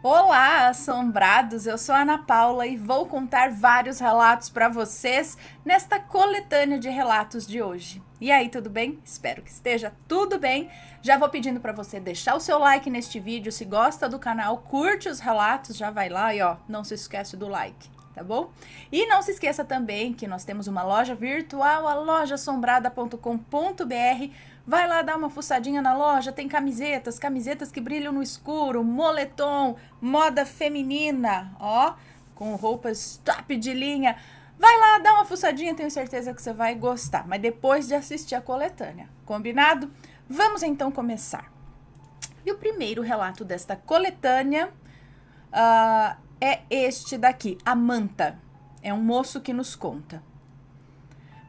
Olá, assombrados! Eu sou a Ana Paula e vou contar vários relatos para vocês nesta coletânea de relatos de hoje. E aí, tudo bem? Espero que esteja tudo bem. Já vou pedindo para você deixar o seu like neste vídeo. Se gosta do canal, curte os relatos, já vai lá e não se esquece do like, tá bom? E não se esqueça também que nós temos uma loja virtual, a lojassombrada.com.br. Vai lá dar uma fuçadinha na loja, tem camisetas que brilham no escuro, moletom, moda feminina, com roupas top de linha. Vai lá, dá uma fuçadinha, tenho certeza que você vai gostar, mas depois de assistir a coletânea, combinado? Vamos então começar. E o primeiro relato desta coletânea é este daqui, a Manta. É um moço que nos conta.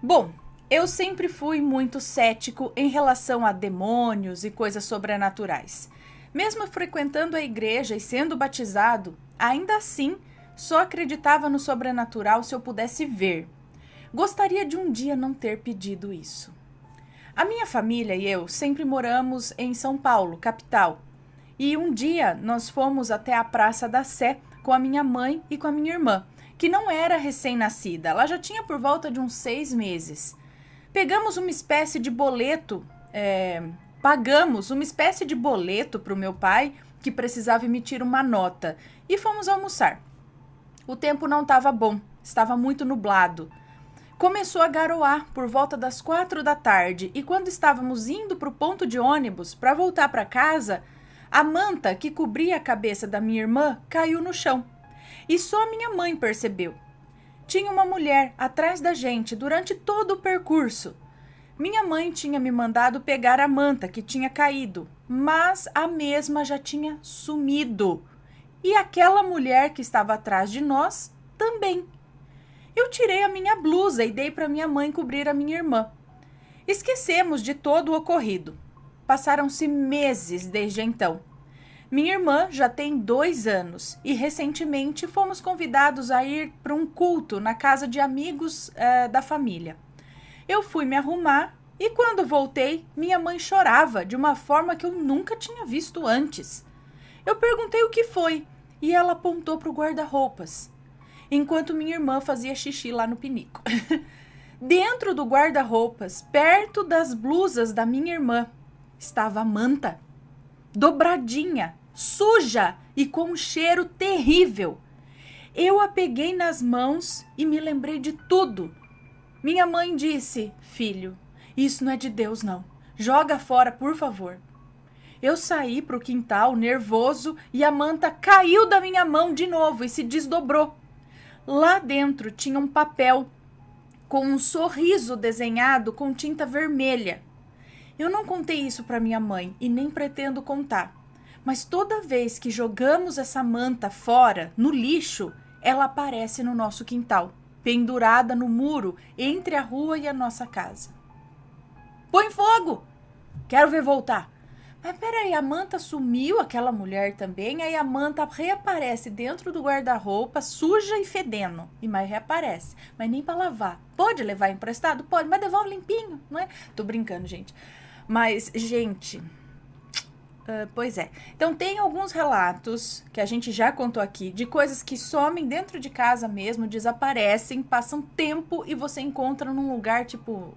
Bom, eu sempre fui muito cético em relação a demônios e coisas sobrenaturais. Mesmo frequentando a igreja e sendo batizado, ainda assim, só acreditava no sobrenatural se eu pudesse ver. Gostaria de um dia não ter pedido isso. A minha família e eu sempre moramos em São Paulo, capital. E um dia nós fomos até a Praça da Sé com a minha mãe e com a minha irmã, que não era recém-nascida, ela já tinha por volta de uns 6 meses. Pagamos uma espécie de boleto para o meu pai, que precisava emitir uma nota, e fomos almoçar. O tempo não estava bom, estava muito nublado. Começou a garoar por volta das 4 da tarde, e quando estávamos indo para o ponto de ônibus para voltar para casa, a manta que cobria a cabeça da minha irmã caiu no chão. E só minha mãe percebeu. Tinha uma mulher atrás da gente durante todo o percurso. Minha mãe tinha me mandado pegar a manta que tinha caído, mas a mesma já tinha sumido. E aquela mulher que estava atrás de nós também. Eu tirei a minha blusa e dei para minha mãe cobrir a minha irmã. Esquecemos de todo o ocorrido. Passaram-se meses desde então. Minha irmã já tem 2 anos e recentemente fomos convidados a ir para um culto na casa de amigos da família. Eu fui me arrumar e quando voltei, minha mãe chorava de uma forma que eu nunca tinha visto antes. Eu perguntei o que foi e ela apontou para o guarda-roupas, enquanto minha irmã fazia xixi lá no pinico. Dentro do guarda-roupas, perto das blusas da minha irmã, estava a manta. Dobradinha, suja e com um cheiro terrível. Eu a peguei nas mãos e me lembrei de tudo. Minha mãe disse: "Filho, isso não é de Deus não. Joga fora, por favor." Eu saí para o quintal nervoso e a manta caiu da minha mão de novo e se desdobrou. Lá dentro tinha um papel com um sorriso desenhado com tinta vermelha. Eu não contei isso para minha mãe e nem pretendo contar. Mas toda vez que jogamos essa manta fora, no lixo, ela aparece no nosso quintal, pendurada no muro entre a rua e a nossa casa. Põe fogo! Quero ver voltar. Mas peraí, a manta sumiu, aquela mulher também, aí a manta reaparece dentro do guarda-roupa, suja e fedendo. E mais reaparece, mas nem para lavar. Pode levar emprestado? Pode, mas devolve limpinho, não é? Tô brincando, gente. Mas, gente, pois é. Então, tem alguns relatos que a gente já contou aqui de coisas que somem dentro de casa mesmo, desaparecem, passam tempo e você encontra num lugar tipo...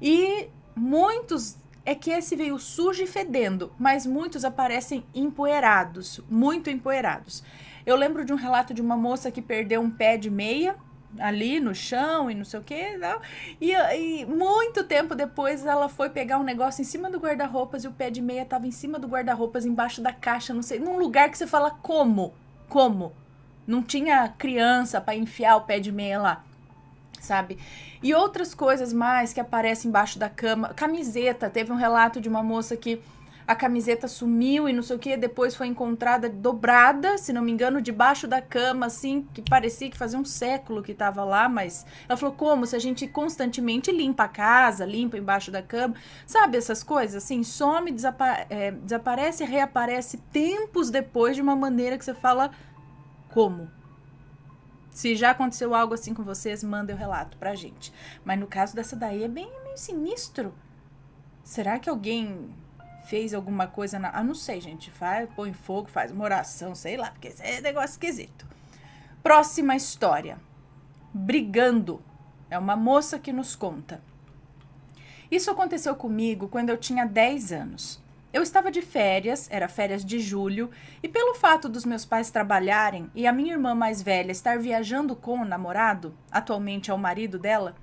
E muitos... É que esse veio sujo e fedendo, mas muitos aparecem empoeirados, muito empoeirados. Eu lembro de um relato de uma moça que perdeu um pé de meia ali no chão e não sei o que, e muito tempo depois ela foi pegar um negócio em cima do guarda-roupas e o pé de meia estava em cima do guarda-roupas, embaixo da caixa, não sei, num lugar que você fala como? Não tinha criança para enfiar o pé de meia lá, sabe? E outras coisas mais que aparecem embaixo da cama. Camiseta, teve um relato de uma moça que a camiseta sumiu e não sei o que, depois foi encontrada dobrada, se não me engano, debaixo da cama, assim, que parecia que fazia um século que tava lá, mas ela falou, como? Se a gente constantemente limpa a casa, limpa embaixo da cama, sabe essas coisas, assim, some, desaparece e reaparece tempos depois de uma maneira que você fala, como? Se já aconteceu algo assim com vocês, mandem o relato pra gente. Mas no caso dessa daí é meio sinistro. Será que alguém fez alguma coisa não sei, gente, põe fogo, faz uma oração, sei lá, porque esse é negócio esquisito. Próxima história. Brigando. É uma moça que nos conta. Isso aconteceu comigo quando eu tinha 10 anos. Eu estava de férias, era férias de julho, e pelo fato dos meus pais trabalharem e a minha irmã mais velha estar viajando com o namorado, atualmente é o marido dela,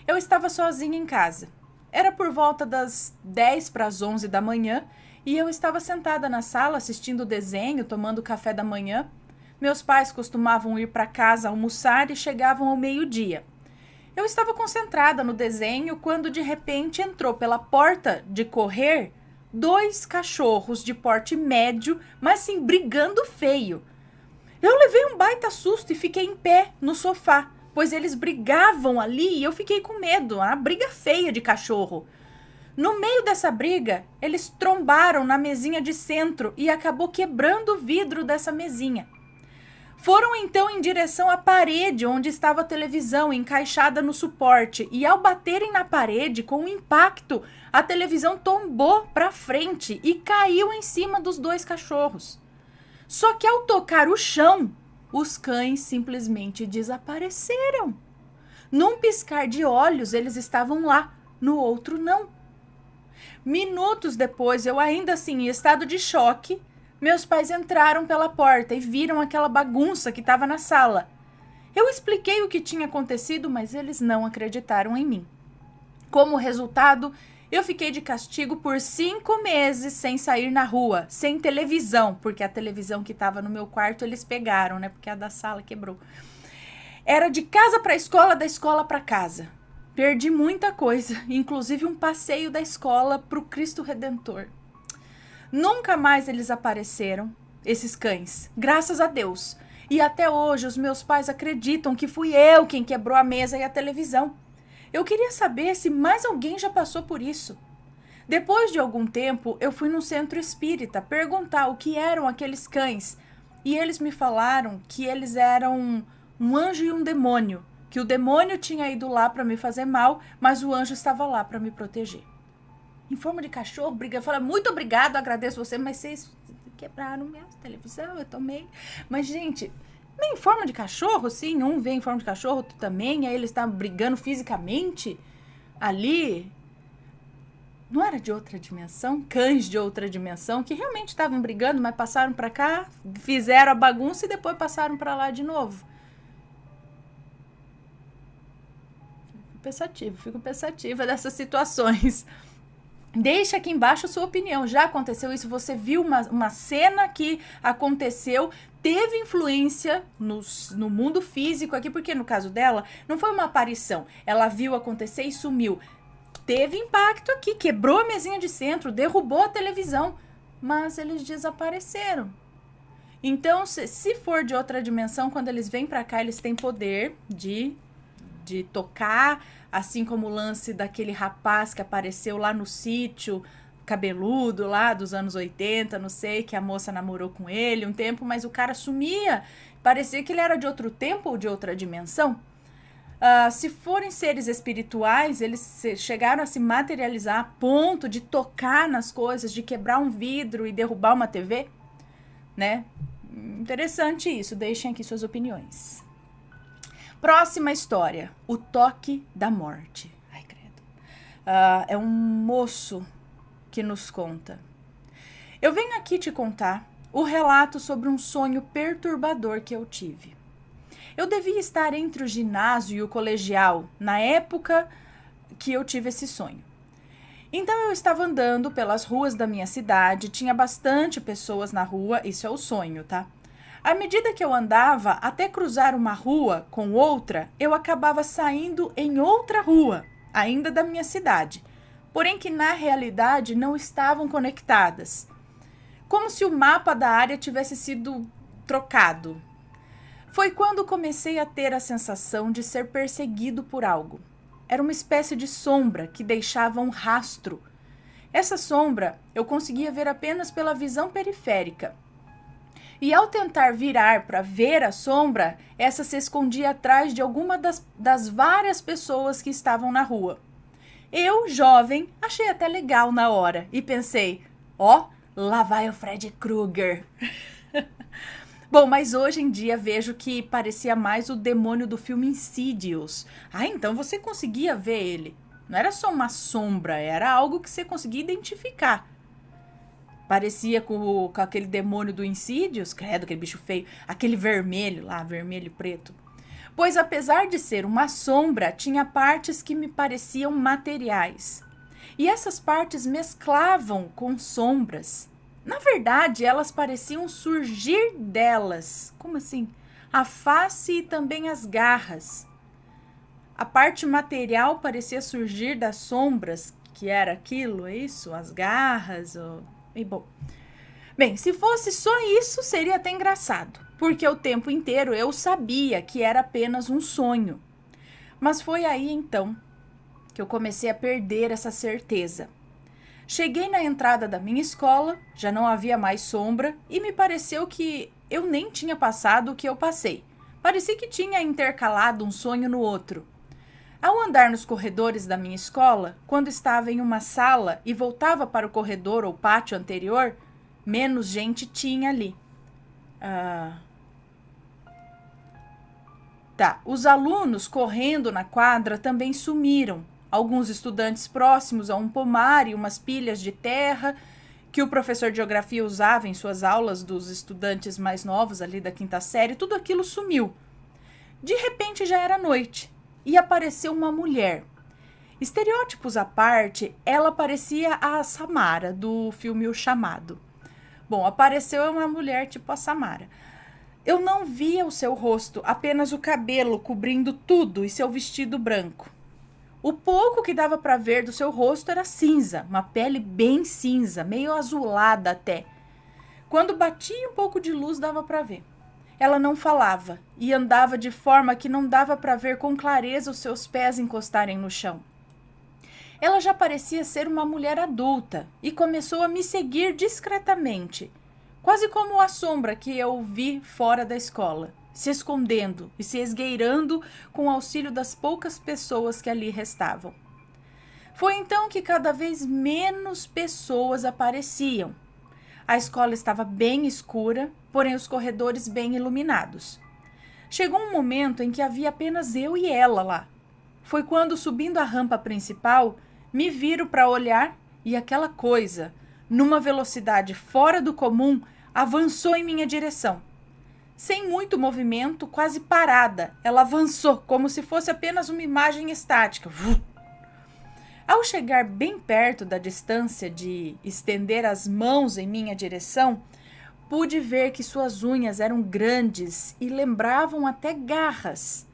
eu estava sozinha em casa. Era por volta das 10 para as 11 da manhã e eu estava sentada na sala assistindo desenho, tomando café da manhã. Meus pais costumavam ir para casa almoçar e chegavam ao meio-dia. Eu estava concentrada no desenho quando de repente entrou pela porta de correr 2 cachorros de porte médio, mas sim brigando feio. Eu levei um baita susto e fiquei em pé no sofá, pois eles brigavam ali e eu fiquei com medo, uma briga feia de cachorro. No meio dessa briga, eles trombaram na mesinha de centro e acabou quebrando o vidro dessa mesinha. Foram então em direção à parede onde estava a televisão encaixada no suporte e ao baterem na parede com o impacto, a televisão tombou para frente e caiu em cima dos 2 cachorros. Só que ao tocar o chão, os cães simplesmente desapareceram. Num piscar de olhos, eles estavam lá, no outro não. Minutos depois, eu ainda assim em estado de choque, meus pais entraram pela porta e viram aquela bagunça que estava na sala. Eu expliquei o que tinha acontecido, mas eles não acreditaram em mim. Como resultado, eu fiquei de castigo por 5 meses sem sair na rua, sem televisão, porque a televisão que estava no meu quarto eles pegaram, né? Porque a da sala quebrou. Era de casa para a escola, da escola para casa. Perdi muita coisa, inclusive um passeio da escola para o Cristo Redentor. Nunca mais eles apareceram, esses cães, graças a Deus. E até hoje os meus pais acreditam que fui eu quem quebrou a mesa e a televisão. Eu queria saber se mais alguém já passou por isso. Depois de algum tempo, eu fui num centro espírita perguntar o que eram aqueles cães. E eles me falaram que eles eram um anjo e um demônio. Que o demônio tinha ido lá para me fazer mal, mas o anjo estava lá para me proteger. Em forma de cachorro, briga. Fala, muito obrigado, agradeço você, mas vocês quebraram minha televisão, eu tomei. Mas, gente, em forma de cachorro, sim, um vem em forma de cachorro, outro também, aí eles estavam brigando fisicamente ali. Não era de outra dimensão? Cães de outra dimensão que realmente estavam brigando, mas passaram para cá, fizeram a bagunça e depois passaram para lá de novo. Fico pensativa dessas situações. Deixa aqui embaixo a sua opinião. Já aconteceu isso? Você viu uma cena que aconteceu, teve influência no mundo físico aqui, porque no caso dela, não foi uma aparição. Ela viu acontecer e sumiu. Teve impacto aqui, quebrou a mesinha de centro, derrubou a televisão, mas eles desapareceram. Então, se for de outra dimensão, quando eles vêm pra cá, eles têm poder de tocar, assim como o lance daquele rapaz que apareceu lá no sítio, cabeludo lá dos anos 80, não sei, que a moça namorou com ele um tempo, mas o cara sumia, parecia que ele era de outro tempo ou de outra dimensão. Se forem seres espirituais, eles chegaram a se materializar a ponto de tocar nas coisas, de quebrar um vidro e derrubar uma TV, né? Interessante isso, deixem aqui suas opiniões. Próxima história, o toque da morte. Ai, credo. É um moço que nos conta. Eu venho aqui te contar o relato sobre um sonho perturbador que eu tive. Eu devia estar entre o ginásio e o colegial na época que eu tive esse sonho. Então eu estava andando pelas ruas da minha cidade, tinha bastante pessoas na rua, isso é o sonho, tá? À medida que eu andava, até cruzar uma rua com outra, eu acabava saindo em outra rua, ainda da minha cidade, porém que na realidade não estavam conectadas. Como se o mapa da área tivesse sido trocado. Foi quando comecei a ter a sensação de ser perseguido por algo. Era uma espécie de sombra que deixava um rastro. Essa sombra eu conseguia ver apenas pela visão periférica. E ao tentar virar para ver a sombra, essa se escondia atrás de alguma das várias pessoas que estavam na rua. Eu, jovem, achei até legal na hora e pensei, Ó, lá vai o Fred Krueger. Bom, mas hoje em dia vejo que parecia mais o demônio do filme Insidious. Ah, então você conseguia ver ele. Não era só uma sombra, era algo que você conseguia identificar. Parecia com aquele demônio do Insidious, credo, aquele bicho feio, aquele vermelho lá, vermelho e preto. Pois apesar de ser uma sombra, tinha partes que me pareciam materiais. E essas partes mesclavam com sombras. Na verdade, elas pareciam surgir delas. Como assim? A face e também as garras. A parte material parecia surgir das sombras, que era aquilo, é isso? As garras. E bom. Bem, se fosse só isso, seria até engraçado, porque o tempo inteiro eu sabia que era apenas um sonho. Mas foi aí então que eu comecei a perder essa certeza. Cheguei na entrada da minha escola, já não havia mais sombra e me pareceu que eu nem tinha passado o que eu passei. Parecia que tinha intercalado um sonho no outro. Ao andar nos corredores da minha escola, quando estava em uma sala e voltava para o corredor ou pátio anterior, menos gente tinha ali. Os alunos correndo na quadra também sumiram. Alguns estudantes próximos a um pomar e umas pilhas de terra que o professor de geografia usava em suas aulas dos estudantes mais novos ali da quinta série, tudo aquilo sumiu. De repente já era noite e apareceu uma mulher. Estereótipos à parte, ela parecia a Samara do filme O Chamado. Bom, apareceu uma mulher tipo a Samara. Eu não via o seu rosto, apenas o cabelo cobrindo tudo e seu vestido branco. O pouco que dava para ver do seu rosto era cinza, uma pele bem cinza, meio azulada até. Quando batia um pouco de luz dava para ver. Ela não falava e andava de forma que não dava para ver com clareza os seus pés encostarem no chão. Ela já parecia ser uma mulher adulta e começou a me seguir discretamente, quase como a sombra que eu vi fora da escola, se escondendo e se esgueirando com o auxílio das poucas pessoas que ali restavam. Foi então que cada vez menos pessoas apareciam. A escola estava bem escura, porém os corredores bem iluminados. Chegou um momento em que havia apenas eu e ela lá. Foi quando, subindo a rampa principal, me viro para olhar e aquela coisa, numa velocidade fora do comum, avançou em minha direção. Sem muito movimento, quase parada, ela avançou como se fosse apenas uma imagem estática. Ao chegar bem perto da distância de estender as mãos em minha direção, pude ver que suas unhas eram grandes e lembravam até garras.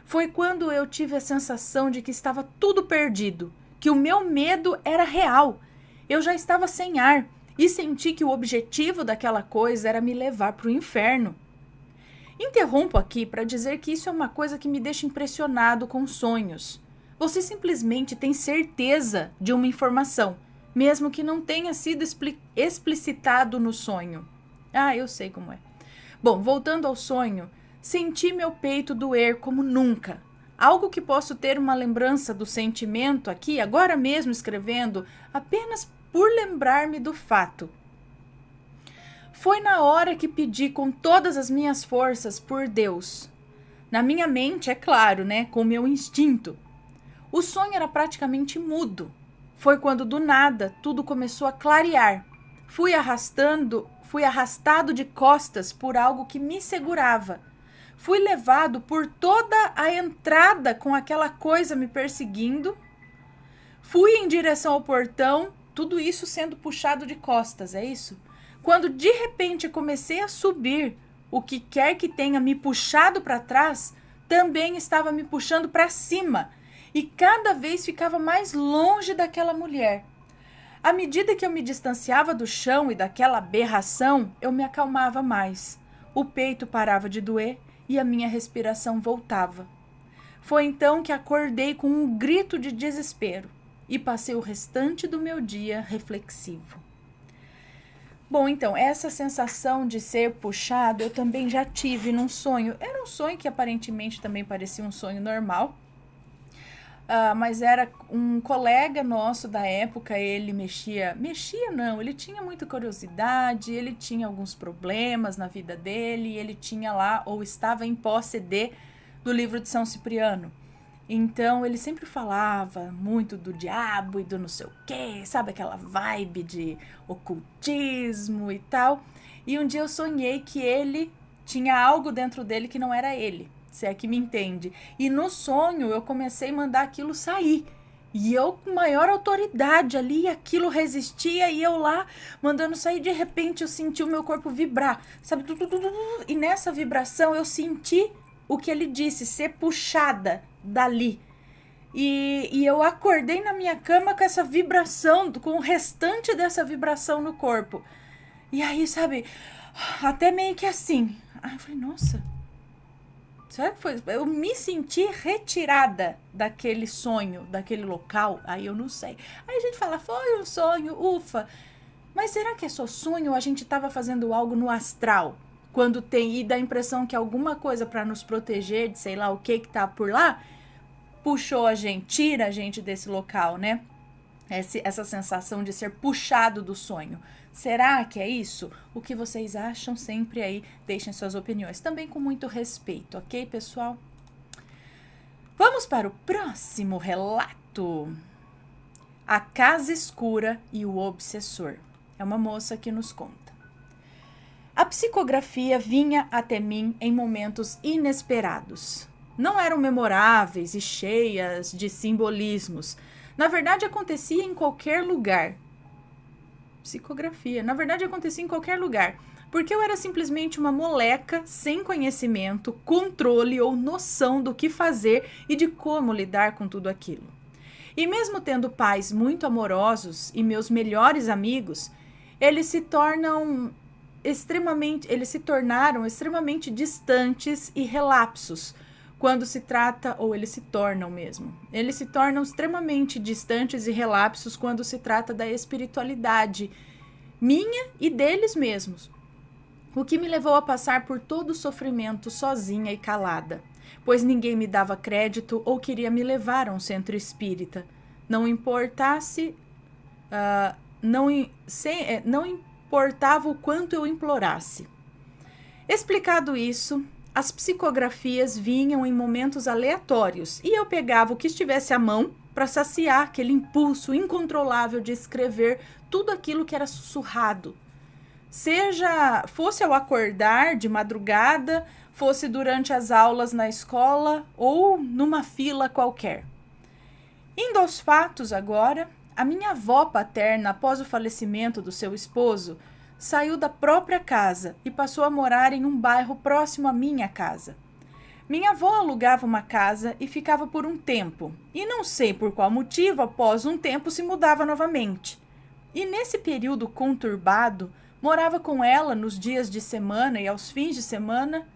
Foi quando eu tive a sensação de que estava tudo perdido, que o meu medo era real. Eu já estava sem ar e senti que o objetivo daquela coisa era me levar para o inferno. Interrompo aqui para dizer que isso é uma coisa que me deixa impressionado com sonhos. Você simplesmente tem certeza de uma informação, mesmo que não tenha sido explicitado no sonho. Eu sei como é. Bom, voltando ao sonho, senti meu peito doer como nunca. Algo que posso ter uma lembrança do sentimento aqui, agora mesmo escrevendo, apenas por lembrar-me do fato. Foi na hora que pedi com todas as minhas forças por Deus. Na minha mente, é claro, com o meu instinto. O sonho era praticamente mudo. Foi quando do nada tudo começou a clarear. Fui arrastado de costas por algo que me segurava. Fui levado por toda a entrada com aquela coisa me perseguindo. Fui em direção ao portão, tudo isso sendo puxado de costas, é isso? Quando de repente comecei a subir, o que quer que tenha me puxado para trás, também estava me puxando para cima e cada vez ficava mais longe daquela mulher. À medida que eu me distanciava do chão e daquela aberração, eu me acalmava mais. O peito parava de doer e a minha respiração voltava. Foi então que acordei com um grito de desespero e passei o restante do meu dia reflexivo. Bom, então, essa sensação de ser puxado eu também já tive num sonho. Era um sonho que aparentemente também parecia um sonho normal. mas era um colega nosso da época. Ele mexia não, ele tinha muita curiosidade, ele tinha alguns problemas na vida dele, e ele tinha lá, ou estava em posse do livro de São Cipriano. Então ele sempre falava muito do diabo e do não sei o quê, sabe, aquela vibe de ocultismo e tal. E um dia eu sonhei que ele tinha algo dentro dele que não era ele, se é que me entende. E no sonho eu comecei a mandar aquilo sair. E eu com maior autoridade ali, aquilo resistia, e eu lá mandando sair. De repente eu senti o meu corpo vibrar, sabe? E nessa vibração eu senti o que ele disse, ser puxada dali. E eu acordei na minha cama com essa vibração, com o restante dessa vibração no corpo. E aí, sabe, até meio que assim. Aí eu falei, nossa, será que foi? Eu me senti retirada daquele sonho, daquele local. Aí eu não sei. Aí a gente fala, foi um sonho, ufa. Mas será que é só sonho ou a gente estava fazendo algo no astral? Quando tem, e dá a impressão que alguma coisa para nos proteger de sei lá o que tá por lá, puxou a gente, tira a gente desse local, né? Essa sensação de ser puxado do sonho. Será que é isso? O que vocês acham? Sempre aí, deixem suas opiniões. Também com muito respeito, ok, pessoal? Vamos para o próximo relato. A Casa Escura e o Obsessor. É uma moça que nos conta. A psicografia vinha até mim em momentos inesperados. Não eram memoráveis e cheias de simbolismos. Na verdade, acontecia em qualquer lugar. Psicografia. Na verdade, acontecia em qualquer lugar. Porque eu era simplesmente uma moleca sem conhecimento, controle ou noção do que fazer e de como lidar com tudo aquilo. E mesmo tendo pais muito amorosos e meus melhores amigos, eles se tornaram extremamente distantes e relapsos quando se trata, ou eles se tornam mesmo. Eles se tornam extremamente distantes e relapsos quando se trata da espiritualidade minha e deles mesmos. O que me levou a passar por todo o sofrimento sozinha e calada, pois ninguém me dava crédito ou queria me levar a um centro espírita. Não importava o quanto eu implorasse. Explicado isso, as psicografias vinham em momentos aleatórios e eu pegava o que estivesse à mão para saciar aquele impulso incontrolável de escrever tudo aquilo que era sussurrado. Fosse ao acordar de madrugada, fosse durante as aulas na escola ou numa fila qualquer. Indo aos fatos agora, a minha avó paterna, após o falecimento do seu esposo, saiu da própria casa e passou a morar em um bairro próximo à minha casa. Minha avó alugava uma casa e ficava por um tempo, e não sei por qual motivo, após um tempo se mudava novamente. E nesse período conturbado, morava com ela nos dias de semana e aos fins de semana.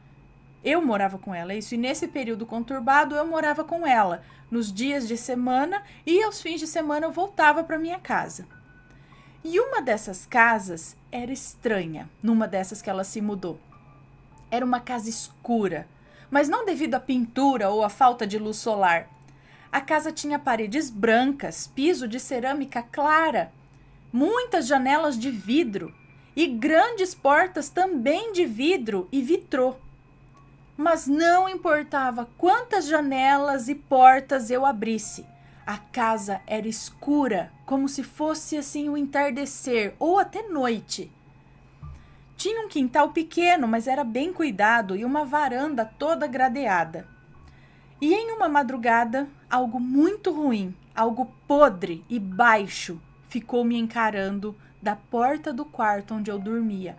Eu morava com ela, isso, e nesse período conturbado eu morava com ela nos dias de semana e aos fins de semana eu voltava para minha casa. E uma dessas casas era estranha, numa dessas que ela se mudou. Era uma casa escura, mas não devido à pintura ou à falta de luz solar. A casa tinha paredes brancas, piso de cerâmica clara, muitas janelas de vidro e grandes portas também de vidro e vitrô. Mas não importava quantas janelas e portas eu abrisse, a casa era escura, como se fosse assim o entardecer ou até noite. Tinha um quintal pequeno, mas era bem cuidado, e uma varanda toda gradeada. E em uma madrugada, algo muito ruim, algo podre e baixo, ficou me encarando da porta do quarto onde eu dormia.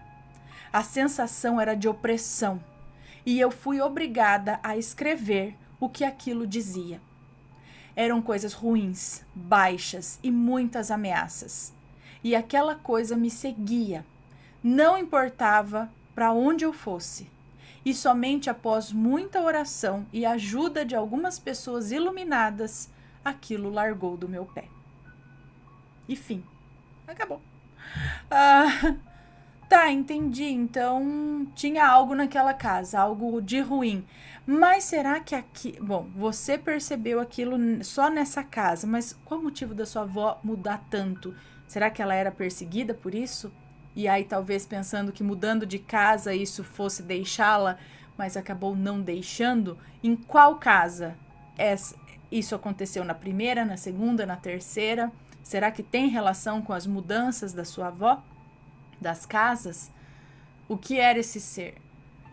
A sensação era de opressão, e eu fui obrigada a escrever o que aquilo dizia. Eram coisas ruins, baixas e muitas ameaças. E aquela coisa me seguia. Não importava para onde eu fosse. E somente após muita oração e ajuda de algumas pessoas iluminadas, aquilo largou do meu pé. E fim. Acabou. Tá, entendi. Então tinha algo naquela casa, algo de ruim. Mas será que aqui. Bom, você percebeu aquilo só nessa casa, mas qual o motivo da sua avó mudar tanto? Será que ela era perseguida por isso? E aí, talvez pensando que mudando de casa isso fosse deixá-la, mas acabou não deixando? Em qual casa isso aconteceu? Na primeira, na segunda, na terceira? Será que tem relação com as mudanças da sua avó? Das casas? O que era esse ser?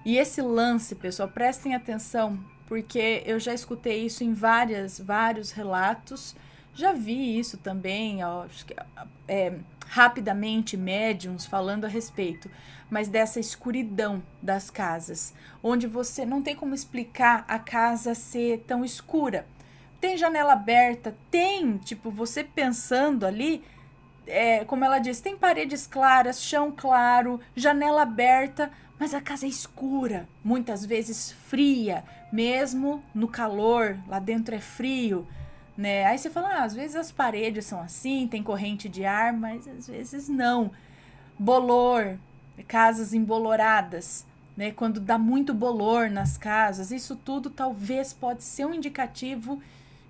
E esse lance, pessoal, prestem atenção, porque eu já escutei isso em vários relatos, já vi isso também, ó, rapidamente, médiums falando a respeito, mas dessa escuridão das casas, onde você não tem como explicar a casa ser tão escura. Tem janela aberta, tem, tipo, você pensando ali, como ela disse, tem paredes claras, chão claro, janela aberta, mas a casa é escura, muitas vezes fria, mesmo no calor, lá dentro é frio, né? Aí você fala, às vezes as paredes são assim, tem corrente de ar, mas às vezes não. Bolor, casas emboloradas, né? Quando dá muito bolor nas casas, isso tudo talvez pode ser um indicativo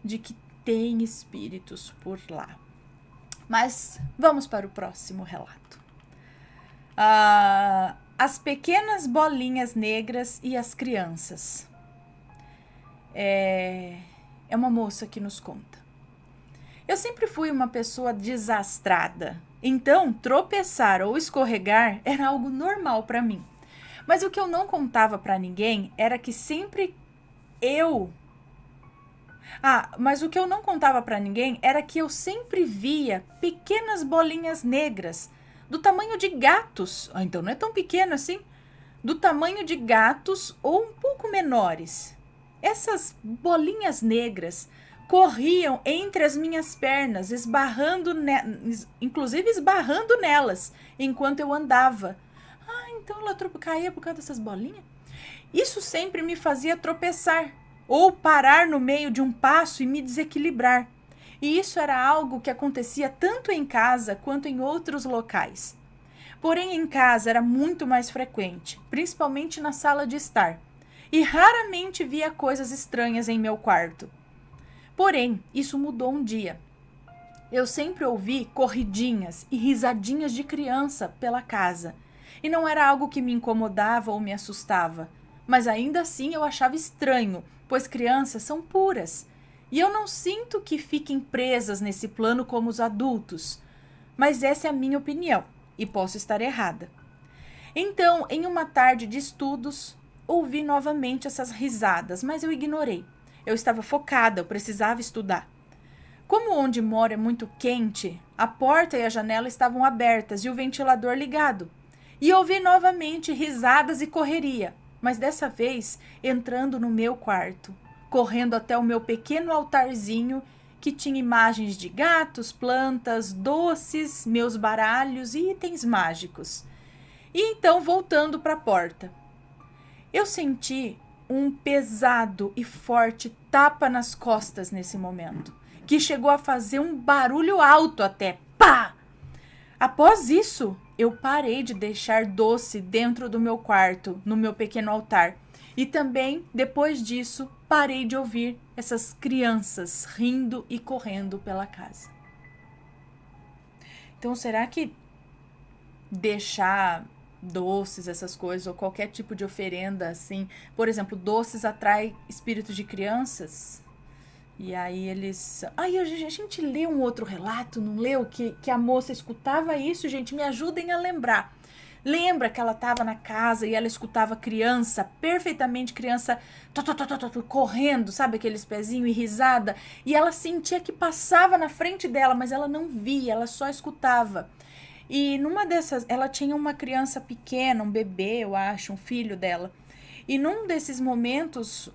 de que tem espíritos por lá. Mas vamos para o próximo relato. As pequenas bolinhas negras e as crianças. É uma moça que nos conta. Eu sempre fui uma pessoa desastrada, então tropeçar ou escorregar era algo normal para mim. Mas o que eu não contava para ninguém era que sempre eu... mas o que eu não contava para ninguém era que eu sempre via pequenas bolinhas negras, do tamanho de gatos. Então não é tão pequeno assim. Do tamanho de gatos ou um pouco menores. Essas bolinhas negras corriam entre as minhas pernas, inclusive esbarrando nelas, enquanto eu andava. Então ela caía por causa dessas bolinhas? Isso sempre me fazia tropeçar, ou parar no meio de um passo e me desequilibrar. E isso era algo que acontecia tanto em casa quanto em outros locais. Porém, em casa era muito mais frequente, principalmente na sala de estar, e raramente via coisas estranhas em meu quarto. Porém, isso mudou um dia. Eu sempre ouvi corridinhas e risadinhas de criança pela casa, e não era algo que me incomodava ou me assustava, mas ainda assim eu achava estranho, pois crianças são puras, e eu não sinto que fiquem presas nesse plano como os adultos, mas essa é a minha opinião, e posso estar errada. Então, em uma tarde de estudos, ouvi novamente essas risadas, mas eu ignorei. Eu estava focada, eu precisava estudar. Como onde moro é muito quente, a porta e a janela estavam abertas e o ventilador ligado. E ouvi novamente risadas e correria, mas dessa vez entrando no meu quarto, correndo até o meu pequeno altarzinho que tinha imagens de gatos, plantas, doces, meus baralhos e itens mágicos. E então voltando para a porta. Eu senti um pesado e forte tapa nas costas nesse momento, que chegou a fazer um barulho alto até. Pá! Após isso, eu parei de deixar doce dentro do meu quarto, no meu pequeno altar. E também, depois disso, parei de ouvir essas crianças rindo e correndo pela casa. Então, será que deixar doces, essas coisas, ou qualquer tipo de oferenda, assim, por exemplo, doces atrai espíritos de crianças? E aí eles... a gente lê um outro relato, não leu? Que a moça escutava isso, gente, me ajudem a lembrar. Lembra que ela estava na casa e ela escutava criança, perfeitamente criança, correndo, sabe, aqueles pezinhos e risada, e ela sentia que passava na frente dela, mas ela não via, ela só escutava. E numa dessas, ela tinha uma criança pequena, um bebê, eu acho, um filho dela. E num desses momentos,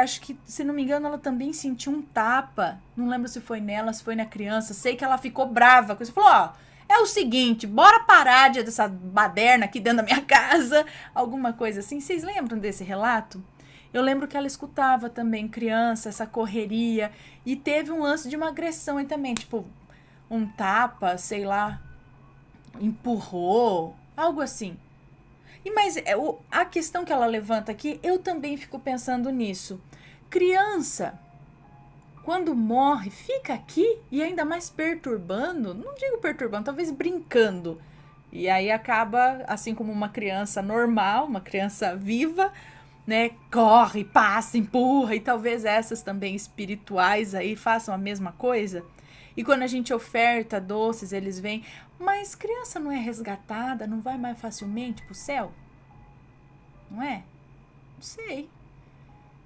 acho que, se não me engano, ela também sentiu um tapa. Não lembro se foi nela, se foi na criança. Sei que ela ficou brava. Você falou, é o seguinte, bora parar dessa baderna aqui dentro da minha casa. Alguma coisa assim. Vocês lembram desse relato? Eu lembro que ela escutava também criança, essa correria. E teve um lance de uma agressão aí também. Tipo, um tapa, sei lá, empurrou, Algo assim. Mas a questão que ela levanta aqui, eu também fico pensando nisso. Criança, quando morre, fica aqui e ainda mais perturbando, não digo perturbando, talvez brincando. E aí acaba, assim como uma criança normal, uma criança viva, né, corre, passa, empurra, e talvez essas também espirituais aí façam a mesma coisa. E quando a gente oferta doces, eles vêm, mas criança não é resgatada, não vai mais facilmente pro céu? Não é? Não sei.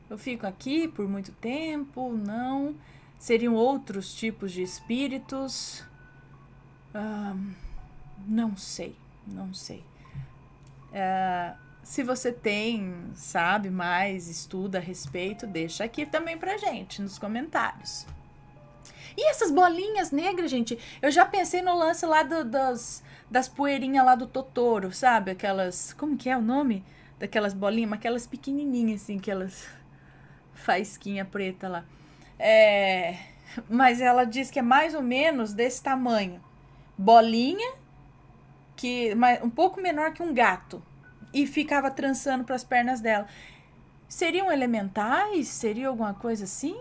Eu fico aqui por muito tempo, não. Seriam outros tipos de espíritos? Não sei, não sei. Se você sabe mais, estuda a respeito, deixa aqui também pra gente, nos comentários. E essas bolinhas negras, gente, eu já pensei no lance lá das poeirinhas lá do Totoro, sabe? Aquelas, como que é o nome? Daquelas bolinhas, aquelas pequenininhas assim, aquelas faísquinha preta lá. Mas ela diz que é mais ou menos desse tamanho. Bolinha, um pouco menor que um gato. E ficava trançando para as pernas dela. Seriam elementais? Seria alguma coisa assim?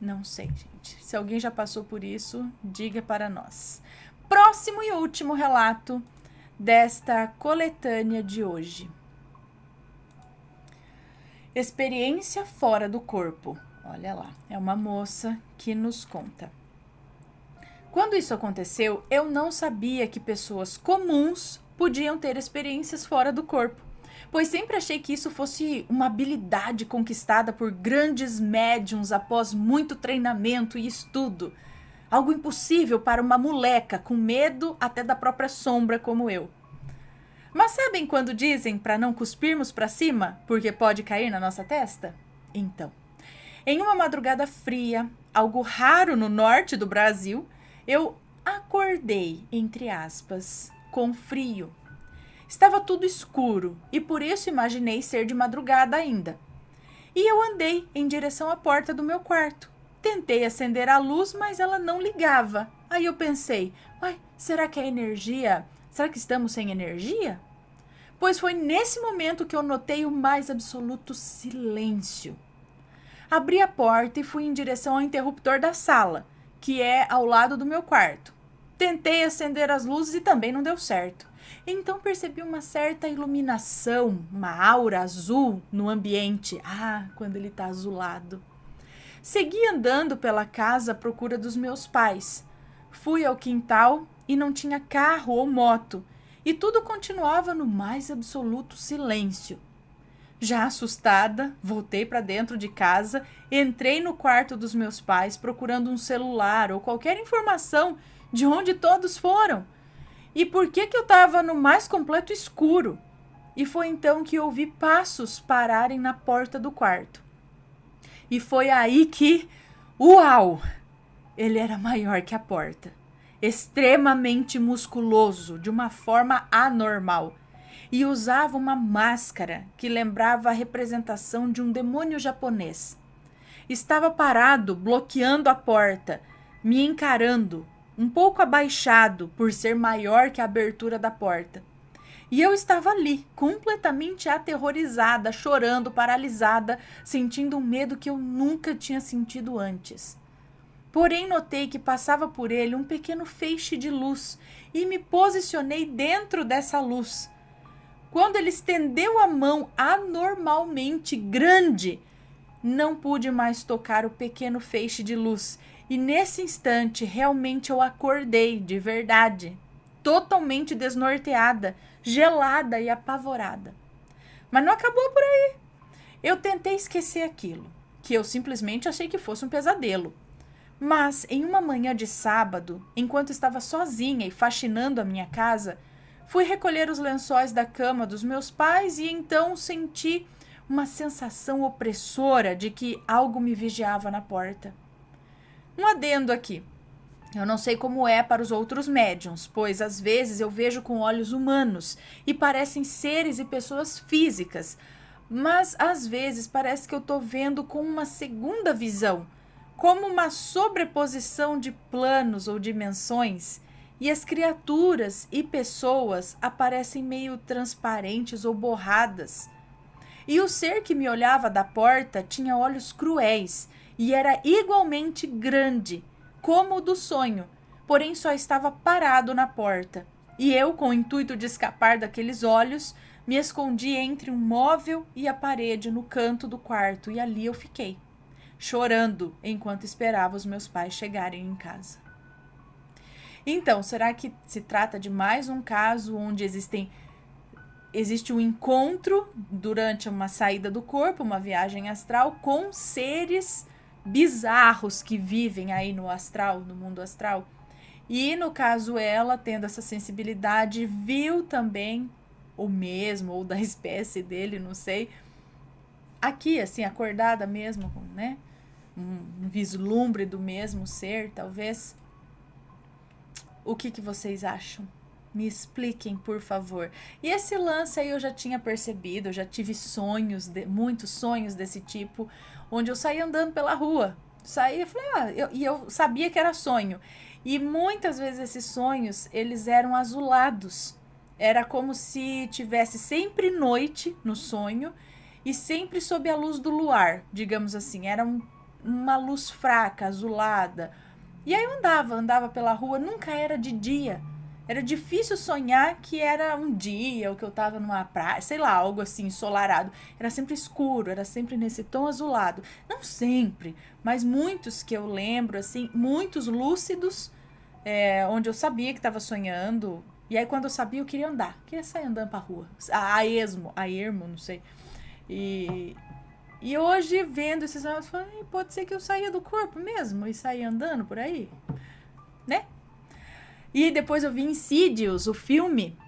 Não sei, gente. Se alguém já passou por isso, diga para nós. Próximo e último relato desta coletânea de hoje. Experiência fora do corpo. Olha lá, é uma moça que nos conta. Quando isso aconteceu, eu não sabia que pessoas comuns podiam ter experiências fora do corpo, pois sempre achei que isso fosse uma habilidade conquistada por grandes médiums após muito treinamento e estudo. Algo impossível para uma moleca com medo até da própria sombra como eu. Mas sabem quando dizem para não cuspirmos para cima, porque pode cair na nossa testa? Então, em uma madrugada fria, algo raro no norte do Brasil, eu acordei, entre aspas, com frio. Estava tudo escuro e por isso imaginei ser de madrugada ainda. E eu andei em direção à porta do meu quarto. Tentei acender a luz, mas ela não ligava. Aí eu pensei, será que é energia? Será que estamos sem energia? Pois foi nesse momento que eu notei o mais absoluto silêncio. Abri a porta e fui em direção ao interruptor da sala, que é ao lado do meu quarto. Tentei acender as luzes e também não deu certo. Então percebi uma certa iluminação, uma aura azul no ambiente. Quando ele está azulado. Segui andando pela casa à procura dos meus pais. Fui ao quintal e não tinha carro ou moto. E tudo continuava no mais absoluto silêncio. Já assustada, voltei para dentro de casa, entrei no quarto dos meus pais procurando um celular ou qualquer informação de onde todos foram. E por que eu estava no mais completo escuro? E foi então que ouvi passos pararem na porta do quarto. E foi aí que, uau! Ele era maior que a porta. Extremamente musculoso, de uma forma anormal. E usava uma máscara que lembrava a representação de um demônio japonês. Estava parado, bloqueando a porta, me encarando, um pouco abaixado por ser maior que a abertura da porta. E eu estava ali, completamente aterrorizada, chorando, paralisada, sentindo um medo que eu nunca tinha sentido antes. Porém, notei que passava por ele um pequeno feixe de luz e me posicionei dentro dessa luz. Quando ele estendeu a mão anormalmente grande, não pude mais tocar o pequeno feixe de luz. E nesse instante, realmente eu acordei de verdade, totalmente desnorteada, gelada e apavorada. Mas não acabou por aí. Eu tentei esquecer aquilo, que eu simplesmente achei que fosse um pesadelo. Mas, em uma manhã de sábado, enquanto estava sozinha e faxinando a minha casa, fui recolher os lençóis da cama dos meus pais e então senti uma sensação opressora de que algo me vigiava na porta. Um adendo aqui. Eu não sei como é para os outros médiuns, pois às vezes eu vejo com olhos humanos e parecem seres e pessoas físicas, mas às vezes parece que eu estou vendo com uma segunda visão, como uma sobreposição de planos ou dimensões, e as criaturas e pessoas aparecem meio transparentes ou borradas. E o ser que me olhava da porta tinha olhos cruéis e era igualmente grande, como o do sonho, porém só estava parado na porta. E eu, com o intuito de escapar daqueles olhos, me escondi entre um móvel e a parede no canto do quarto e ali eu fiquei, chorando enquanto esperava os meus pais chegarem em casa. Então, será que se trata de mais um caso onde existe um encontro durante uma saída do corpo, uma viagem astral, com seres bizarros que vivem aí no astral, no mundo astral? E no caso ela, tendo essa sensibilidade, viu também o mesmo, ou da espécie dele, não sei, aqui, assim, acordada mesmo, né? Um vislumbre do mesmo ser, talvez. O que vocês acham? Me expliquem, por favor. E esse lance aí eu já tinha percebido, eu já tive sonhos, muitos sonhos desse tipo, onde eu saía andando pela rua. Saía e falei, eu sabia que era sonho. E muitas vezes esses sonhos, eles eram azulados. Era como se tivesse sempre noite no sonho e sempre sob a luz do luar, digamos assim. Era uma luz fraca, azulada. E aí eu andava pela rua, nunca era de dia. Era difícil sonhar que era um dia, ou que eu tava numa praia, sei lá, algo assim, ensolarado. Era sempre escuro, era sempre nesse tom azulado. Não sempre, mas muitos que eu lembro, assim, muitos lúcidos, onde eu sabia que estava sonhando. E aí quando eu sabia, eu queria sair andando pra rua. A ermo, não sei. E hoje, vendo esses sonhos, eu falei, pode ser que eu saía do corpo mesmo e saía andando por aí, né? E depois eu vi Insidious, o filme.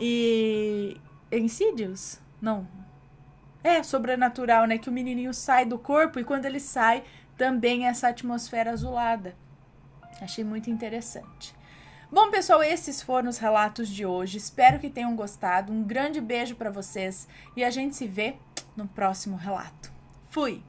E... Insidious? Não. É sobrenatural, né? Que o menininho sai do corpo e quando ele sai, também essa atmosfera azulada. Achei muito interessante. Bom, pessoal, esses foram os relatos de hoje. Espero que tenham gostado. Um grande beijo para vocês e a gente se vê no próximo relato. Fui!